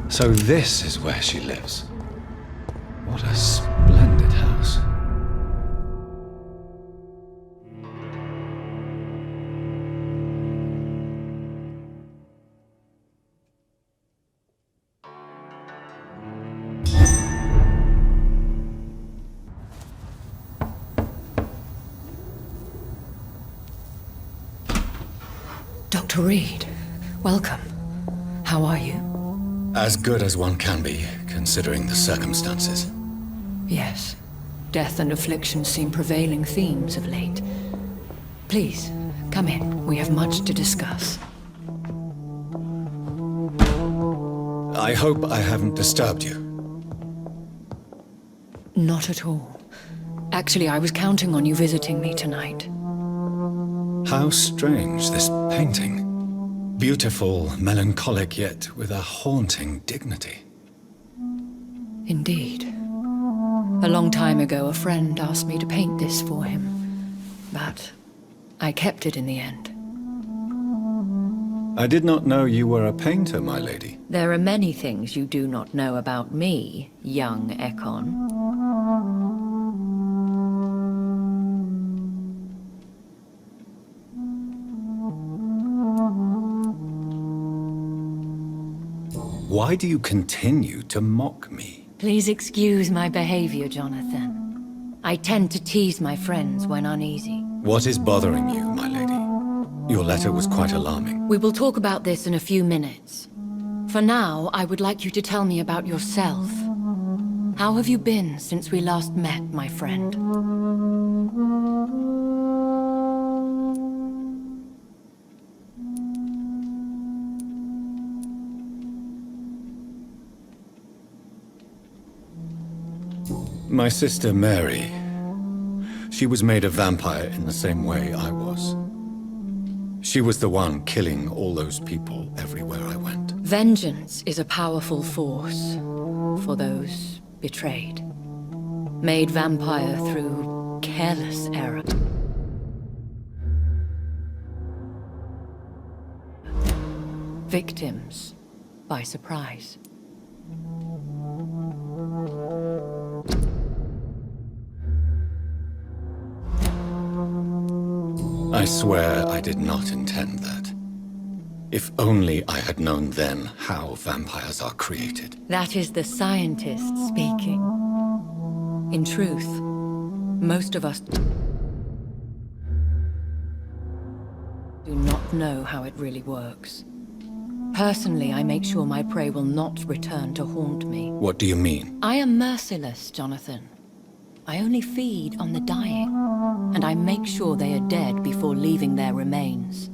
So this is where she lives. What a splendid house. Dr. Reed, welcome. How are you? As good as one can be, considering the circumstances. Yes. Death and affliction seem prevailing themes of late. Please, come in. We have much to discuss. I hope I haven't disturbed you. Not at all. Actually, I was counting on you visiting me tonight. How strange, this painting. Beautiful, melancholic, yet with a haunting dignity. Indeed. A long time ago, a friend asked me to paint this for him, but I kept it in the end. I did not know you were a painter, my lady. There are many things you do not know about me, young Ekon. Why do you continue to mock me? Please excuse my behavior, Jonathan. I tend to tease my friends when uneasy. What is bothering you, my lady? Your letter was quite alarming. We will talk about this in a few minutes. For now, I would like you to tell me about yourself. How have you been since we last met, my friend? My sister Mary. She was made a vampire in the same way I was. She was the one killing all those people everywhere I went. Vengeance is a powerful force for those betrayed. Made vampire through careless error. Victims by surprise. I swear I did not intend that. If only I had known then how vampires are created. That is the scientist speaking. In truth, most of us do not know how it really works. Personally, I make sure my prey will not return to haunt me. What do you mean? I am merciless, Jonathan. I only feed on the dying, and I make sure they are dead before leaving their remains.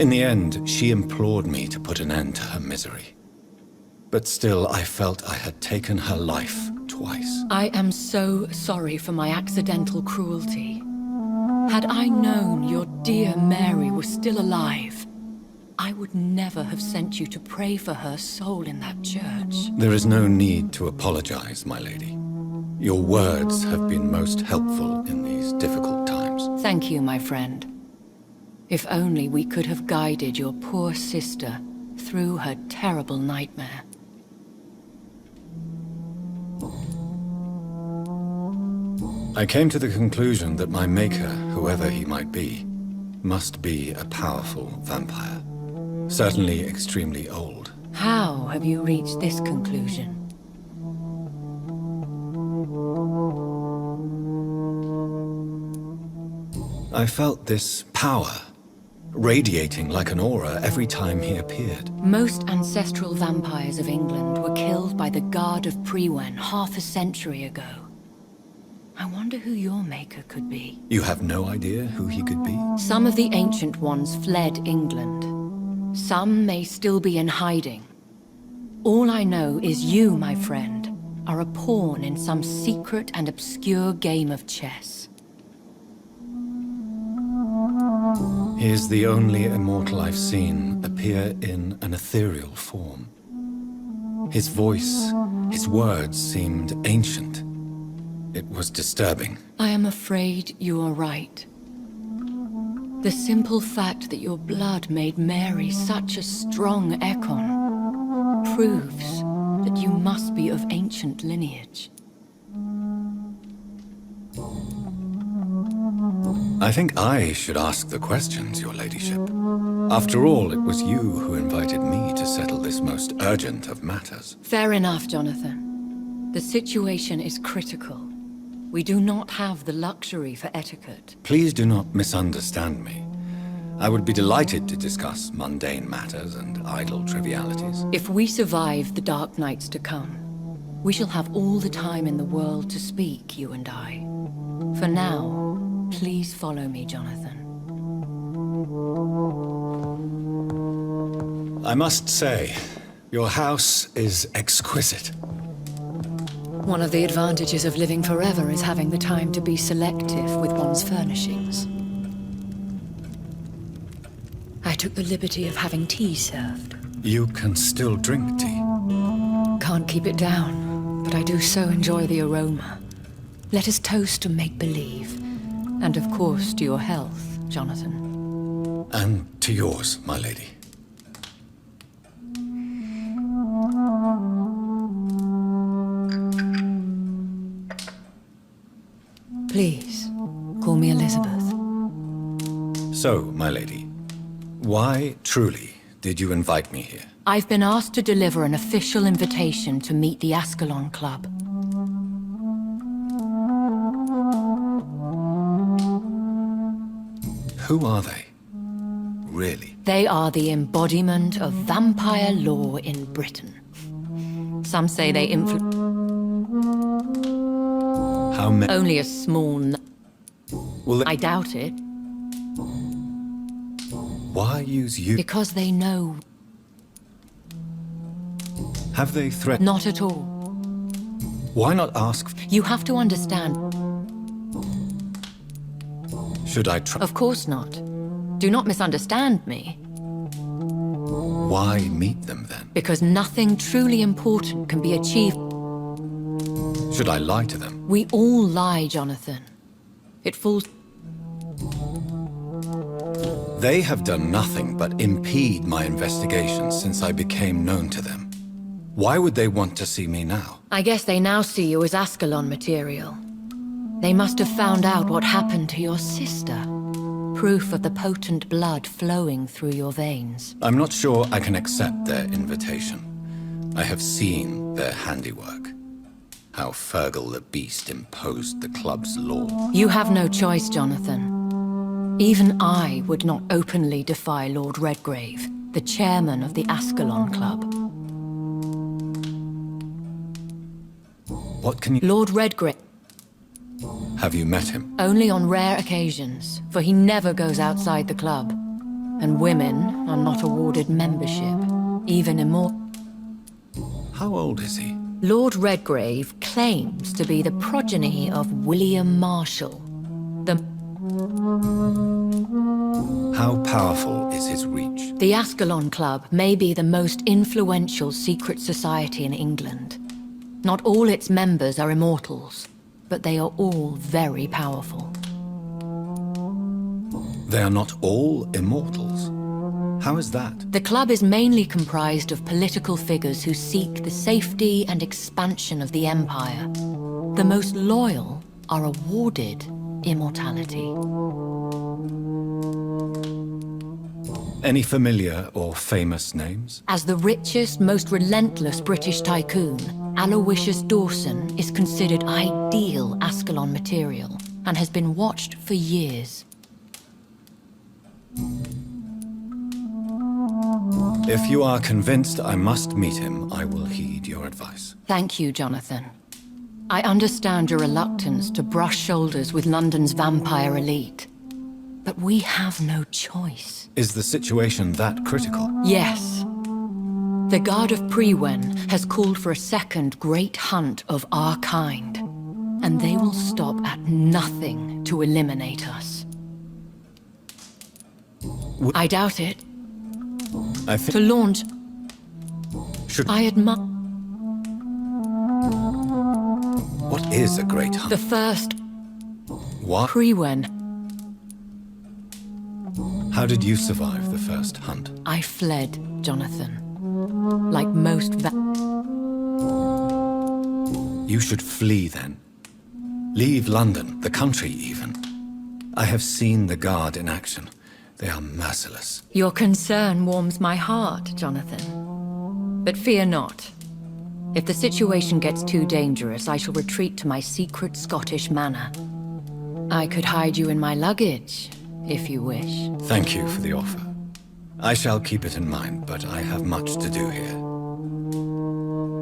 In the end, she implored me to put an end to her misery. But still, I felt I had taken her life twice. I am so sorry for my accidental cruelty. Had I known your dear Mary was still alive, I would never have sent you to pray for her soul in that church. There is no need to apologize, my lady. Your words have been most helpful in these difficult times. Thank you, my friend. If only we could have guided your poor sister through her terrible nightmare. I came to the conclusion that my maker, whoever he might be, must be a powerful vampire. Certainly extremely old. How have you reached this conclusion? I felt this power, radiating like an aura every time he appeared. Most ancestral vampires of England were killed by the Guard of Priwen half a century ago. I wonder who your maker could be. You have no idea who he could be? Some of the ancient ones fled England. Some may still be in hiding. All I know is you, my friend, are a pawn in some secret and obscure game of chess. He is the only immortal I've seen appear in an ethereal form. His voice, his words seemed ancient. It was disturbing. I am afraid you are right. The simple fact that your blood made Mary such a strong Ekon proves that you must be of ancient lineage. I think I should ask the questions, your ladyship. After all, it was you who invited me to settle this most urgent of matters. Fair enough, Jonathan. The situation is critical. We do not have the luxury for etiquette. Please do not misunderstand me. I would be delighted to discuss mundane matters and idle trivialities. If we survive the dark nights to come, we shall have all the time in the world to speak, you and I. For now, please follow me, Jonathan. I must say, your house is exquisite. One of the advantages of living forever is having the time to be selective with one's furnishings. I took the liberty of having tea served. You can still drink tea. Can't keep it down, but I do so enjoy the aroma. Let us toast to make-believe. And of course to your health, Jonathan. And to yours, my lady. Please, call me Elizabeth. So, my lady, why truly did you invite me here? I've been asked to deliver an official invitation to meet the Ascalon Club. Who are they? Really? They are the embodiment of vampire law in Britain. Some say they How many? only a small Will I doubt it, Why use you? because they know. Have they threatened? Not at all. Why not ask? You have to understand. Should I try? Of course not. Do not misunderstand me, Why meet them then? because nothing truly important can be achieved. Should I lie to them? We all lie, Jonathan. It falls. They have done nothing but impede my investigations since I became known to them. Why would they want to see me now? I guess they now see you as Ascalon material. They must have found out what happened to your sister. Proof of the potent blood flowing through your veins. I'm not sure I can accept their invitation. I have seen their handiwork. How Fergal the Beast imposed the club's law. You have no choice, Jonathan. Even I would not openly defy Lord Redgrave, the chairman of the Ascalon Club. What can you... Lord Redgrave, Have you met him? only on rare occasions, for he never goes outside the club. And women are not awarded membership, even immortal. How old is he? Lord Redgrave claims to be the progeny of William Marshall. How powerful is his reach? The Ascalon Club may be the most influential secret society in England. Not all its members are immortals, but they are all very powerful. They are not all immortals. How is that? The club is mainly comprised of political figures who seek the safety and expansion of the Empire. The most loyal are awarded immortality. Any familiar or famous names? As the richest, most relentless British tycoon, Aloysius Dawson is considered ideal Ascalon material and has been watched for years. If you are convinced I must meet him, I will heed your advice. Thank you, Jonathan. I understand your reluctance to brush shoulders with London's vampire elite. But we have no choice. Is the situation that critical? Yes. The Guard of Prewen has called for a second great hunt of our kind. And they will stop at nothing to eliminate us. I doubt it. I To think... launch, Should... I admire What is a great hunt? the first What? Prewen. How did you survive the first hunt? I fled, Jonathan. Like most You should flee then. Leave London, the country even. I have seen the Guard in action. They are merciless. Your concern warms my heart, Jonathan. But fear not. If the situation gets too dangerous, I shall retreat to my secret Scottish manor. I could hide you in my luggage, if you wish. Thank you for the offer. I shall keep it in mind, but I have much to do here.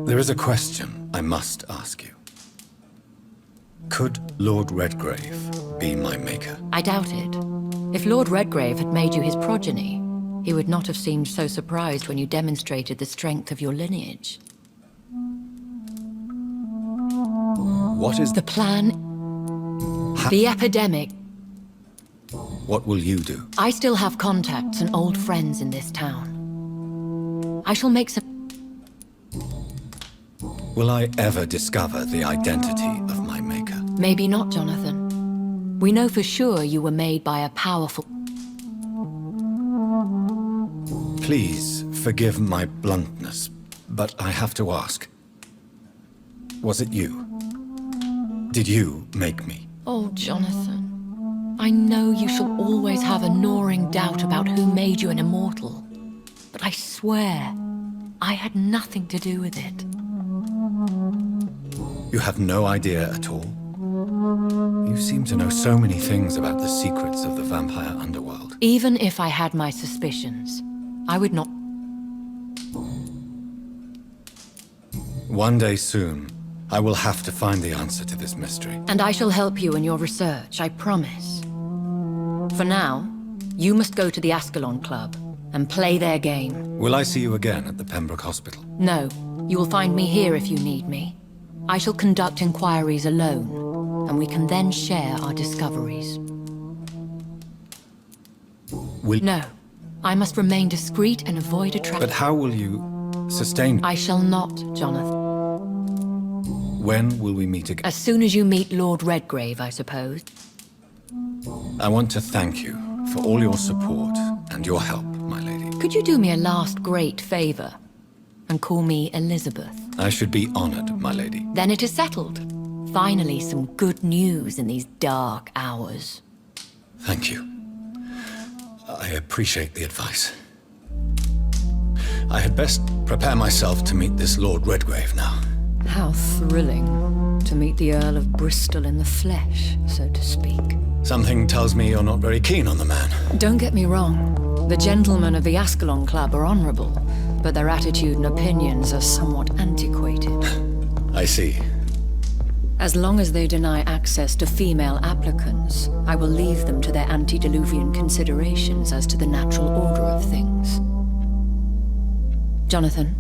There is a question I must ask you. Could Lord Redgrave be my maker? I doubt it. If Lord Redgrave had made you his progeny, he would not have seemed so surprised when you demonstrated the strength of your lineage. What is The plan... The epidemic. What will you do? I still have contacts and old friends in this town. I shall make some... Will I ever discover the identity of my maker? Maybe not, Jonathan. We know for sure you were made by a powerful... Please forgive my bluntness, but I have to ask. Was it you? Did you make me? Oh, Jonathan. I know you shall always have a gnawing doubt about who made you an immortal. But I swear, I had nothing to do with it. You have no idea at all? You seem to know so many things about the secrets of the vampire underworld. Even if I had my suspicions, I would not... One day soon, I will have to find the answer to this mystery. And I shall help you in your research, I promise. For now, you must go to the Ascalon Club and play their game. Will I see you again at the Pembroke Hospital? No, you will find me here if you need me. I shall conduct inquiries alone, and we can then share our discoveries. No, I must remain discreet and avoid attraction. But how will you sustain... I shall not, Jonathan. When will we meet again? As soon as you meet Lord Redgrave, I suppose. I want to thank you for all your support and your help, my lady. Could you do me a last great favor and call me Elizabeth? I should be honored, my lady. Then it is settled. Finally, some good news in these dark hours. Thank you. I appreciate the advice. I had best prepare myself to meet this Lord Redgrave now. How thrilling to meet the Earl of Bristol in the flesh, so to speak. Something tells me you're not very keen on the man. Don't get me wrong. The gentlemen of the Ascalon Club are honorable, but their attitude and opinions are somewhat antiquated. I see. As long as they deny access to female applicants, I will leave them to their antediluvian considerations as to the natural order of things. Jonathan,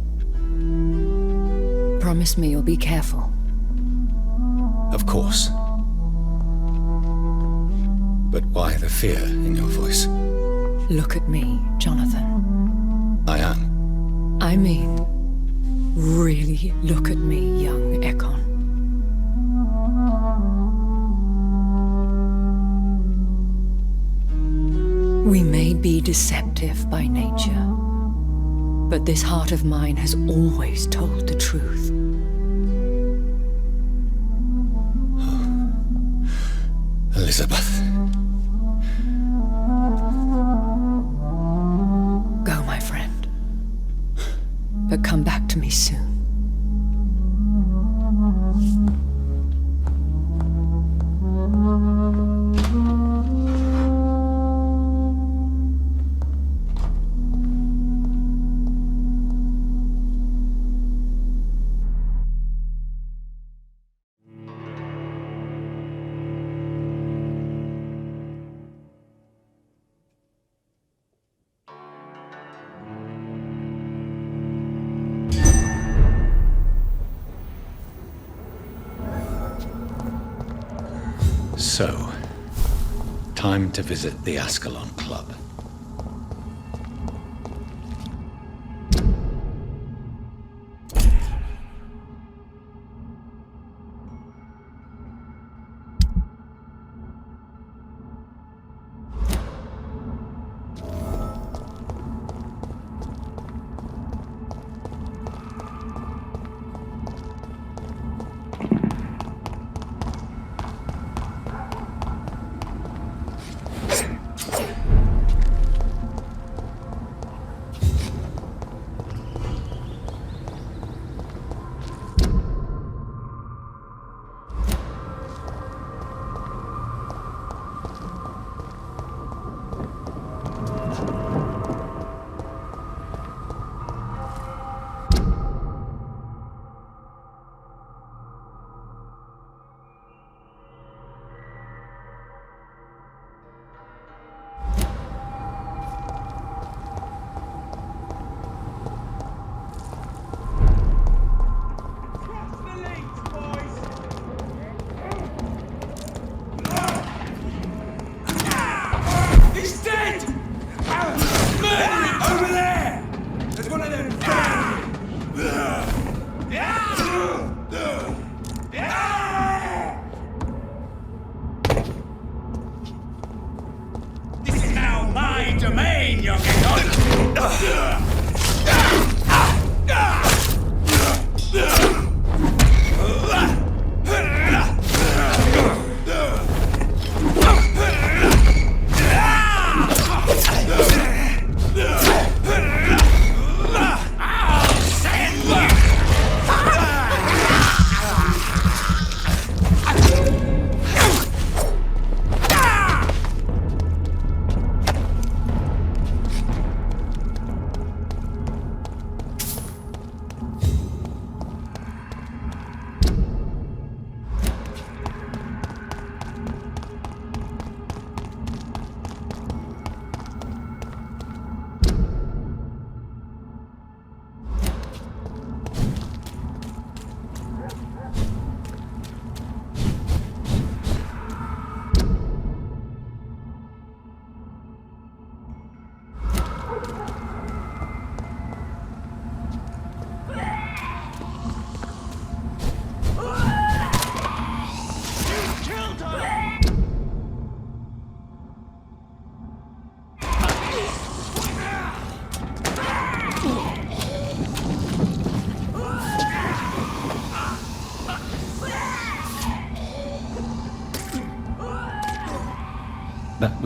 promise me you'll be careful. Of course. But why the fear in your voice? Look at me, Jonathan. I am. I mean, really look at me, young Ekon. We may be deceptive by nature, but this heart of mine has always told the truth. Elizabeth. Go, my friend. But come back to me soon. So, time to visit the Ascalon Club.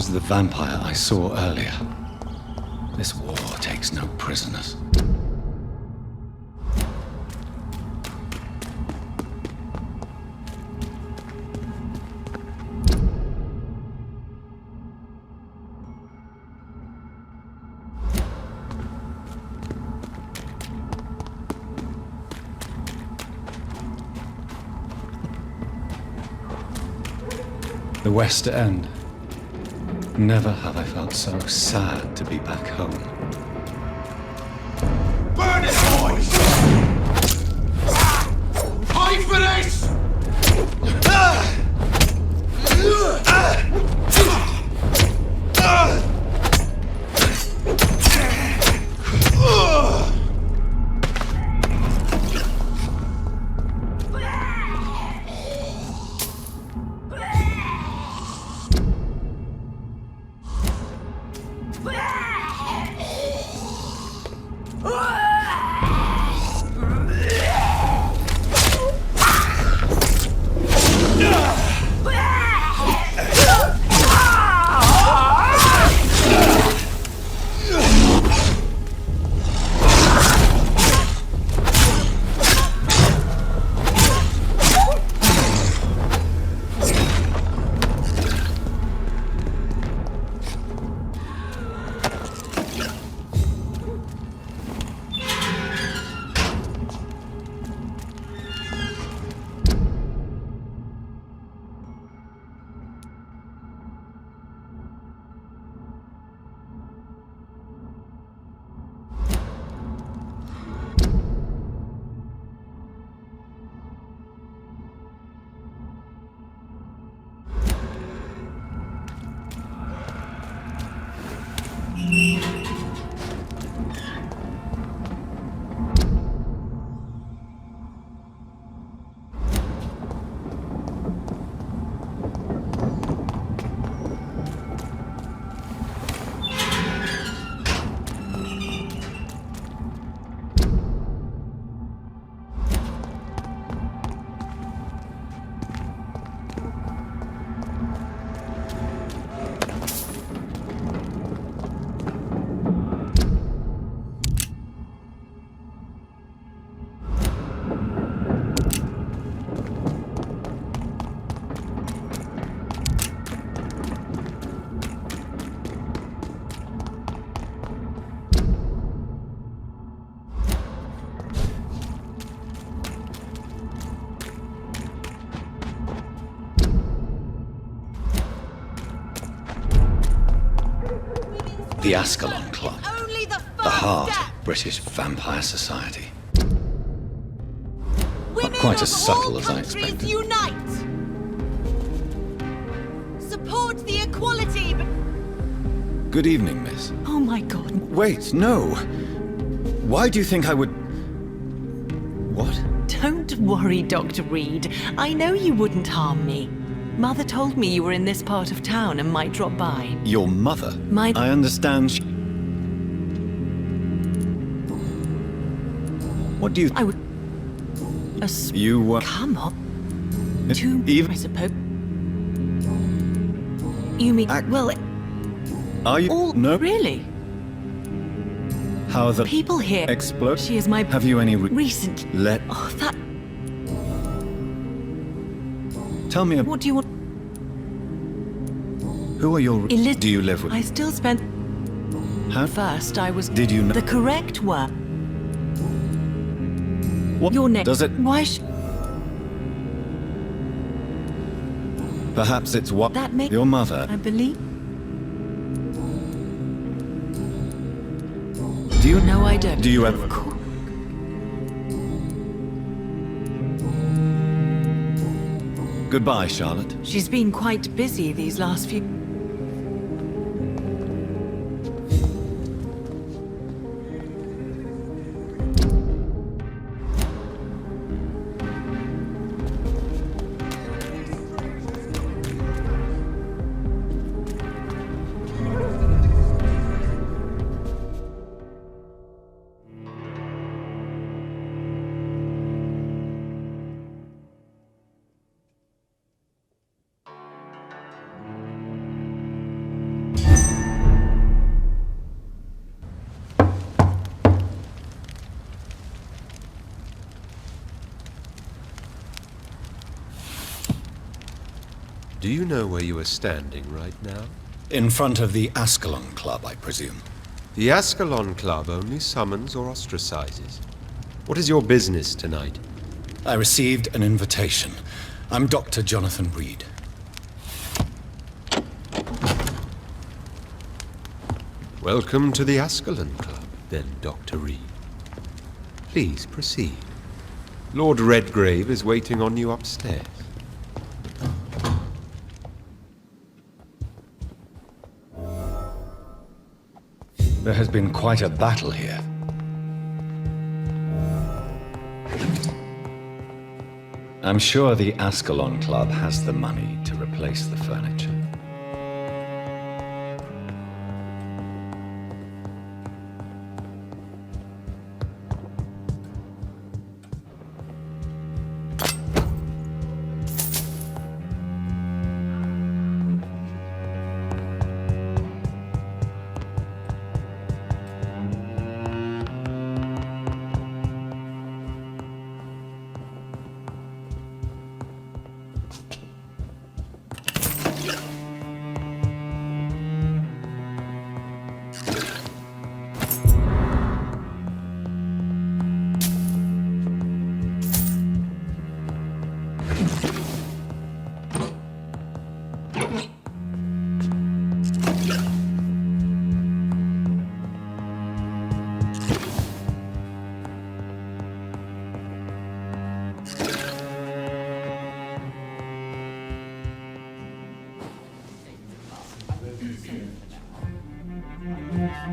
was the vampire I saw earlier. This war takes no prisoners. The West End. Never have I felt so sad to be back home. Burn it, boys! Pay for this! The Ascalon Club. The heart of British vampire society. Not quite as subtle as I expected. Unite! Support the equality, but... Good evening, miss. Oh my god. Wait, no. Why do you think I would... What? Don't worry, Dr. Reed. I know you wouldn't harm me. Mother told me you were in this part of town and might drop by. Your mother? My... I understand What do you... I would... You were... Come on. Even... I suppose... You mean... Well... Are you... All... No? Really? How the... People here... Explode? She is my... Have you any... Recent... Let... Oh, that... Tell me... What do you want... Who are your... Do you live with... I still spent... How... First, I was... Did you know... The correct word... What... Your name... Does it... Why Perhaps it's what... That makes... Your mother... I believe... Do you... No, I don't. Do you ever... Goodbye, Charlotte. She's been quite busy these last few... Do you know where you are standing right now? In front of the Ascalon Club, I presume. The Ascalon Club only summons or ostracizes. What is your business tonight? I received an invitation. I'm Dr. Jonathan Reed. Welcome to the Ascalon Club, then, Dr. Reed. Please proceed. Lord Redgrave is waiting on you upstairs. There has been quite a battle here. I'm sure the Ascalon Club has the money to replace the furniture.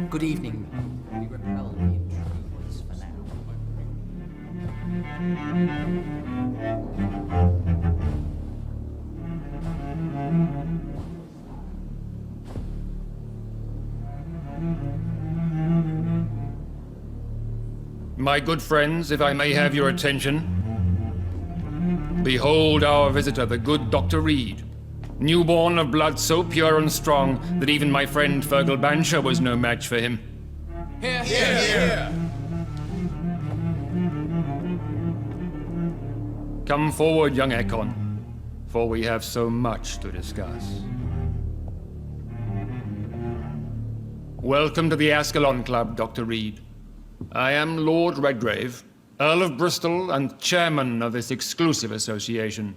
Good evening. We repel the intruders for now. My good friends, if I may have your attention. Behold our visitor, the good Dr. Reed. Newborn of blood so pure and strong that even my friend Fergal Bancher was no match for him. Here, here, here. Come forward, young Ekon, for we have so much to discuss. Welcome to the Ascalon Club, Dr. Reed. I am Lord Redgrave, Earl of Bristol and chairman of this exclusive association.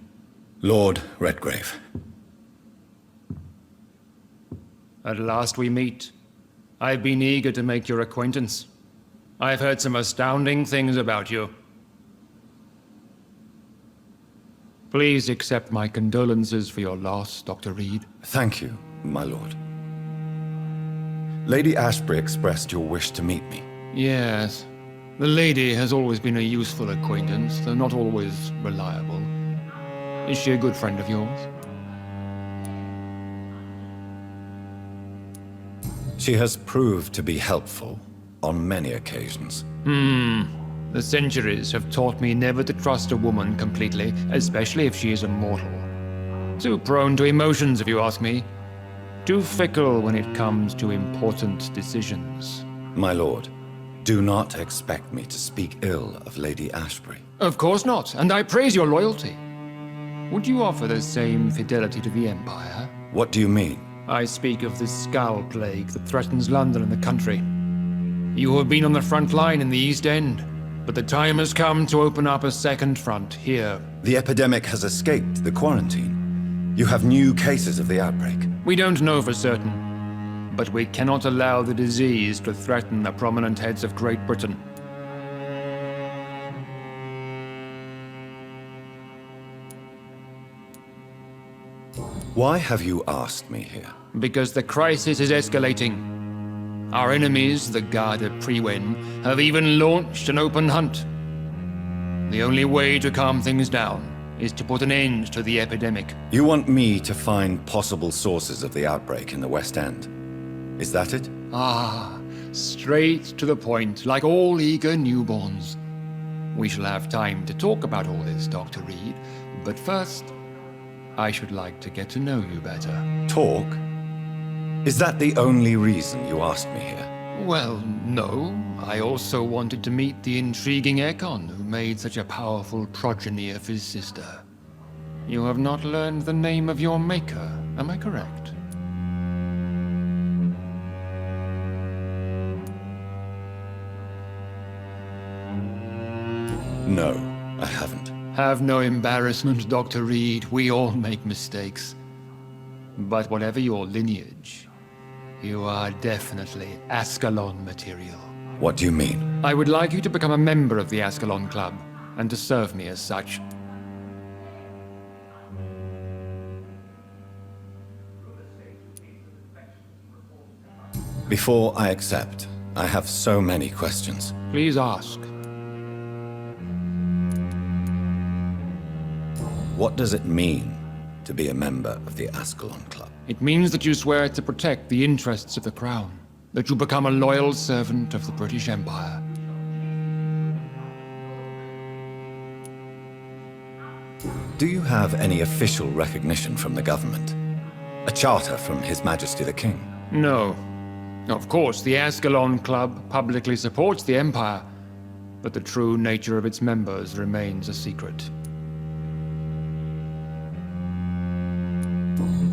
Lord Redgrave. At last we meet. I've been eager to make your acquaintance. I've heard some astounding things about you. Please accept my condolences for your loss, Dr. Reed. Thank you, my lord. Lady Ashbury expressed your wish to meet me. Yes. The lady has always been a useful acquaintance, though not always reliable. Is she a good friend of yours? She has proved to be helpful on many occasions. The centuries have taught me never to trust a woman completely, especially if she is a mortal. Too prone to emotions, if you ask me. Too fickle when it comes to important decisions. My lord, do not expect me to speak ill of Lady Ashbury. Of course not, and I praise your loyalty. Would you offer the same fidelity to the Empire? What do you mean? I speak of the Skull Plague that threatens London and the country. You have been on the front line in the East End, but the time has come to open up a second front here. The epidemic has escaped the quarantine. You have new cases of the outbreak. We don't know for certain, but we cannot allow the disease to threaten the prominent heads of Great Britain. Why have you asked me here? Because the crisis is escalating. Our enemies, the Garde Priwen, have even launched an open hunt. The only way to calm things down is to put an end to the epidemic. You want me to find possible sources of the outbreak in the West End. Is that it? Ah, straight to the point, like all eager newborns. We shall have time to talk about all this, Dr. Reed, but first, I should like to get to know you better. Talk? Is that the only reason you asked me here? Well, no. I also wanted to meet the intriguing Ekon, who made such a powerful progeny of his sister. You have not learned the name of your maker, am I correct? No, I haven't. Have no embarrassment, Dr. Reed. We all make mistakes. But whatever your lineage, you are definitely Ascalon material. What do you mean? I would like you to become a member of the Ascalon Club, and to serve me as such. Before I accept, I have so many questions. Please ask. What does it mean to be a member of the Ascalon Club? It means that you swear to protect the interests of the Crown, that you become a loyal servant of the British Empire. Do you have any official recognition from the government? A charter from His Majesty the King? No. Of course, the Ascalon Club publicly supports the Empire, but the true nature of its members remains a secret.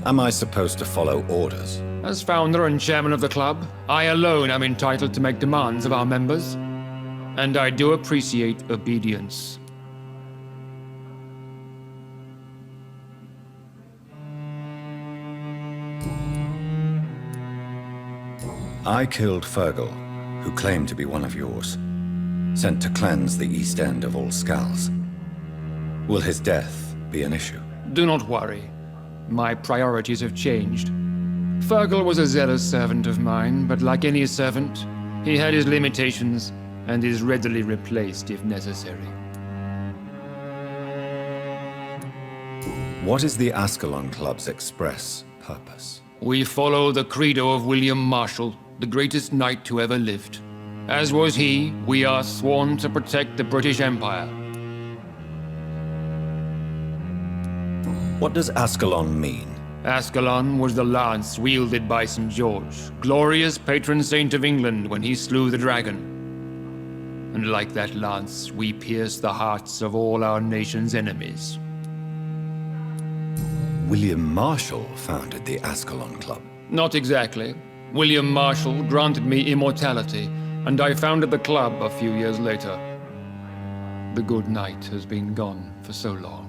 Am I supposed to follow orders? As founder and chairman of the club, I alone am entitled to make demands of our members, and I do appreciate obedience. I killed Fergal, who claimed to be one of yours, sent to cleanse the East End of all Skulls. Will his death be an issue? Do not worry. My priorities have changed. Fergal was a zealous servant of mine, but like any servant, he had his limitations and is readily replaced if necessary. What is the Ascalon Club's express purpose? We follow the credo of William Marshall, the greatest knight who ever lived. As was he, we are sworn to protect the British Empire. What does Ascalon mean? Ascalon was the lance wielded by St. George, glorious patron saint of England when he slew the dragon. And like that lance, we pierce the hearts of all our nation's enemies. William Marshall founded the Ascalon Club. Not exactly. William Marshall granted me immortality, and I founded the club a few years later. The good knight has been gone for so long.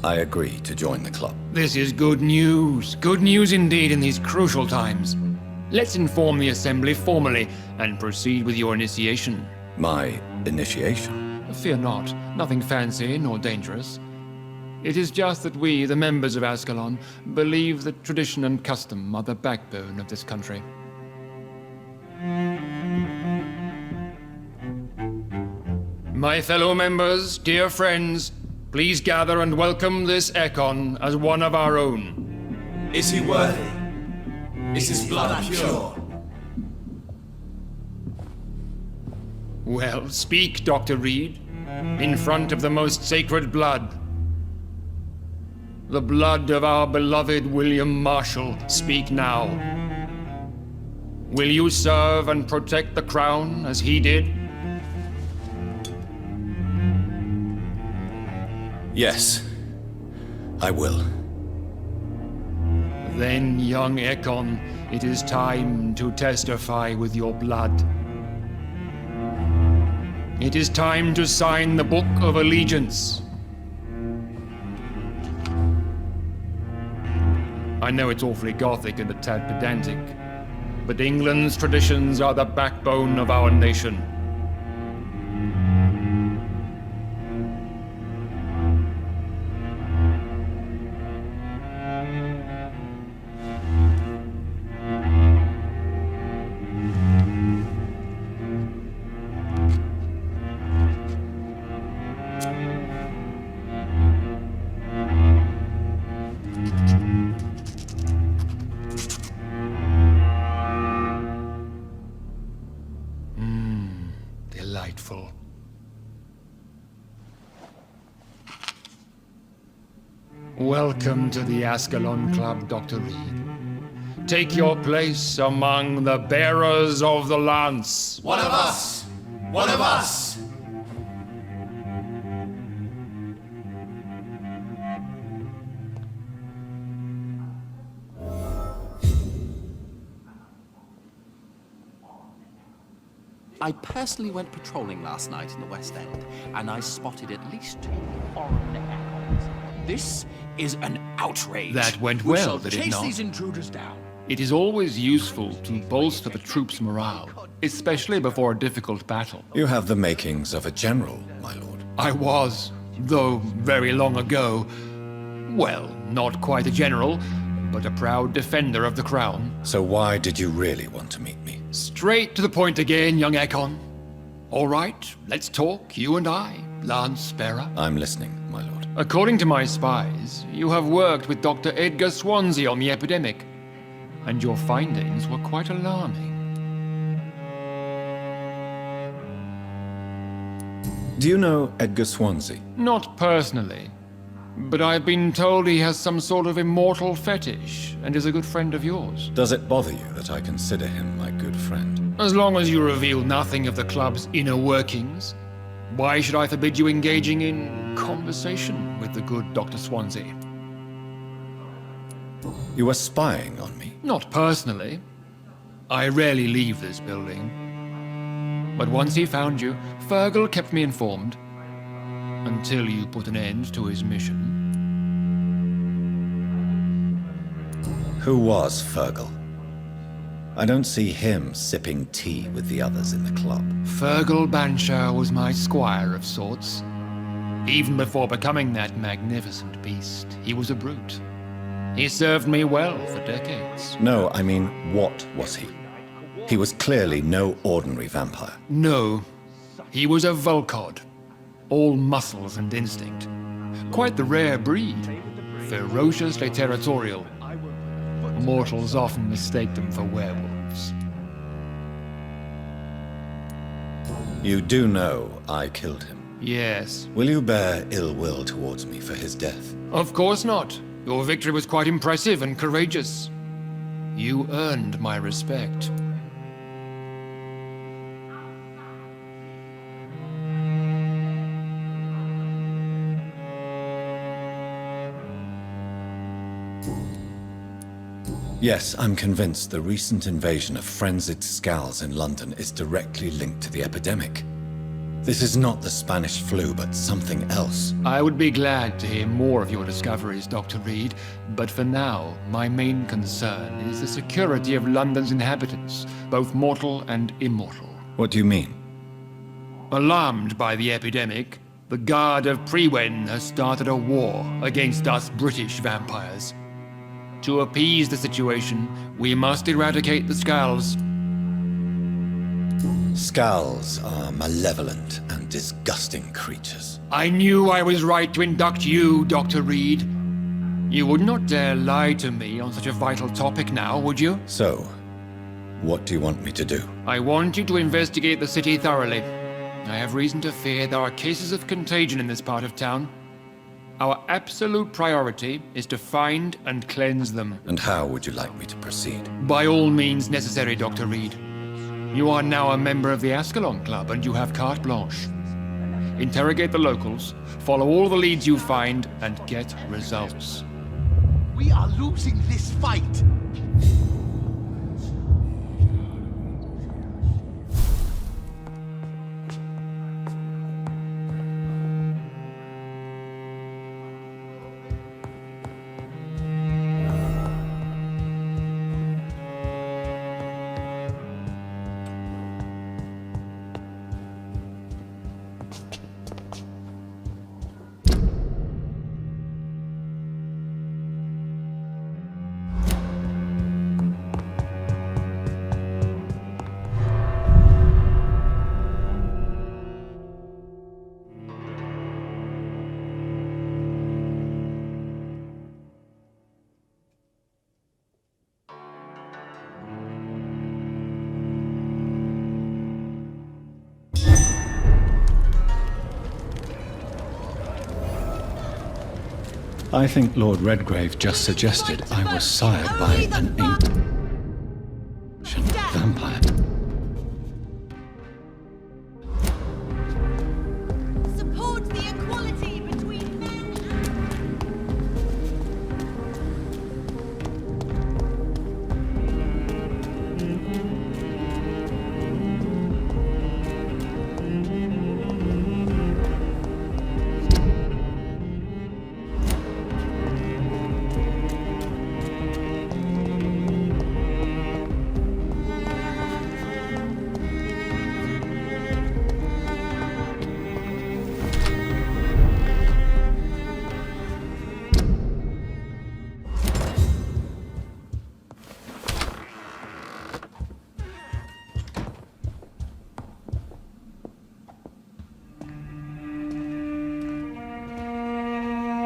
I agree to join the club. This is good news. Good news indeed in these crucial times. Let's inform the Assembly formally and proceed with your initiation. My initiation? Fear not. Nothing fancy nor dangerous. It is just that we, the members of Ascalon, believe that tradition and custom are the backbone of this country. My fellow members, dear friends, please gather and welcome this Ekon as one of our own. Is he worthy? Is his blood pure? Well, speak, Dr. Reed, in front of the most sacred blood. The blood of our beloved William Marshall, speak now. Will you serve and protect the crown as he did? Yes, I will. Then, young Ekon, it is time to testify with your blood. It is time to sign the Book of Allegiance. I know it's awfully gothic and a tad pedantic, but England's traditions are the backbone of our nation. Delightful. Welcome to the Ascalon Club, Dr. Reed. Take your place among the bearers of the lance. One of us! One of us! I personally went patrolling last night in the West End, and I spotted at least 2 foreign echoes. This is an outrage. That went We well, shall did it chase not? these intruders down. It is always useful to bolster the troops' morale, especially before a difficult battle. You have the makings of a general, my lord. I was, though very long ago, well, not quite a general, but a proud defender of the crown. So why did you really want to meet me? Straight to the point again, young Ekon. All right, let's talk, you and I, Lance Sparrow. I'm listening, my lord. According to my spies, you have worked with Dr. Edgar Swansea on the epidemic, and your findings were quite alarming. Do you know Edgar Swansea? Not personally, but I've been told he has some sort of immortal fetish and is a good friend of yours. Does it bother you that I consider him my good friend? As long as you reveal nothing of the club's inner workings, why should I forbid you engaging in conversation with the good Dr. Swansea? You were spying on me. Not personally. I rarely leave this building. But once he found you, Fergal kept me informed. Until you put an end to his mission. Who was Fergal? I don't see him sipping tea with the others in the club. Fergal Banshire was my squire of sorts. Even before becoming that magnificent beast, he was a brute. He served me well for decades. No, I mean, what was he? He was clearly no ordinary vampire. No, he was a Volcod. All muscles and instinct. Quite the rare breed. Ferociously territorial. Mortals often mistake them for werewolves. You do know I killed him. Yes. Will you bear ill will towards me for his death? Of course not. Your victory was quite impressive and courageous. You earned my respect. Yes, I'm convinced the recent invasion of frenzied Scowls in London is directly linked to the epidemic. This is not the Spanish flu, but something else. I would be glad to hear more of your discoveries, Dr. Reed, but for now, my main concern is the security of London's inhabitants, both mortal and immortal. What do you mean? Alarmed by the epidemic, the Guard of Prewen has started a war against us British vampires. To appease the situation, we must eradicate the Scowls. Scowls are malevolent and disgusting creatures. I knew I was right to induct you, Dr. Reed. You would not dare lie to me on such a vital topic now, would you? So, what do you want me to do? I want you to investigate the city thoroughly. I have reason to fear there are cases of contagion in this part of town. Our absolute priority is to find and cleanse them. And how would you like me to proceed? By all means necessary, Dr. Reed. You are now a member of the Ascalon Club and you have carte blanche. Interrogate the locals, follow all the leads you find, and get results. We are losing this fight. I think Lord Redgrave just suggested I was sired by an ancient vampire. Support the equality between men and...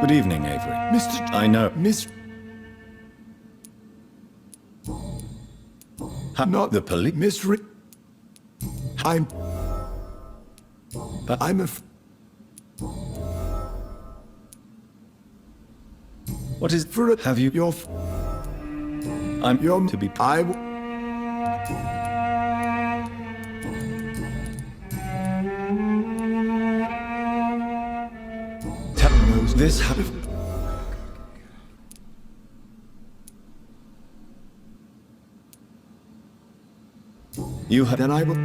Good evening, Avery. Mr. I know. Miss... Not The police. Miss Ri... I'm a... What is... For a... Have you... Your... I'm... Your... To be... I... Knows this happened. You have... Then I will...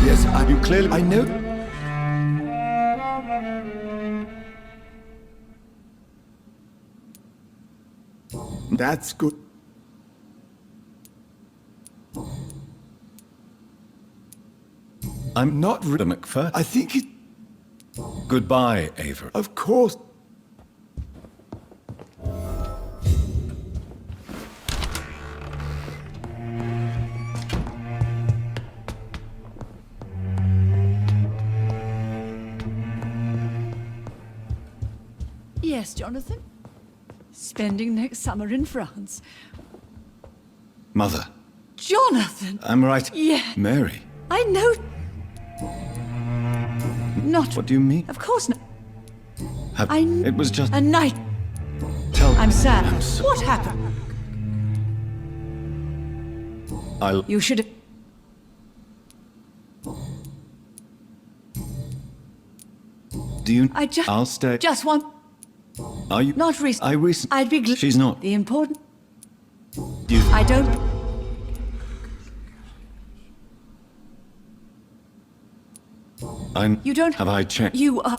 Yes, You clearly... I know... That's good. I'm not the McFur. I think it... Goodbye, Avery. Of course. Yes, Jonathan. Spending next summer in France. Mother. Jonathan! I'm right. Yeah. Mary. I know. Not. What do you mean? Of course not. It was just... A night. Tell... I'm sad. I'm so... What happened? I'll... You should have. Do you... I just. I'll stay. Just want. Are you... Not recent. I recent... I'd be glad. She's not. The important. You... I don't. I'm... You don't. Have I checked? You are.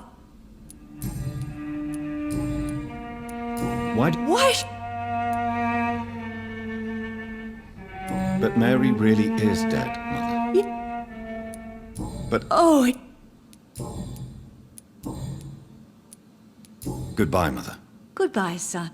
Why... What? But Mary really is dead, Mother. But... Oh, it. Goodbye, Mother. Goodbye, son.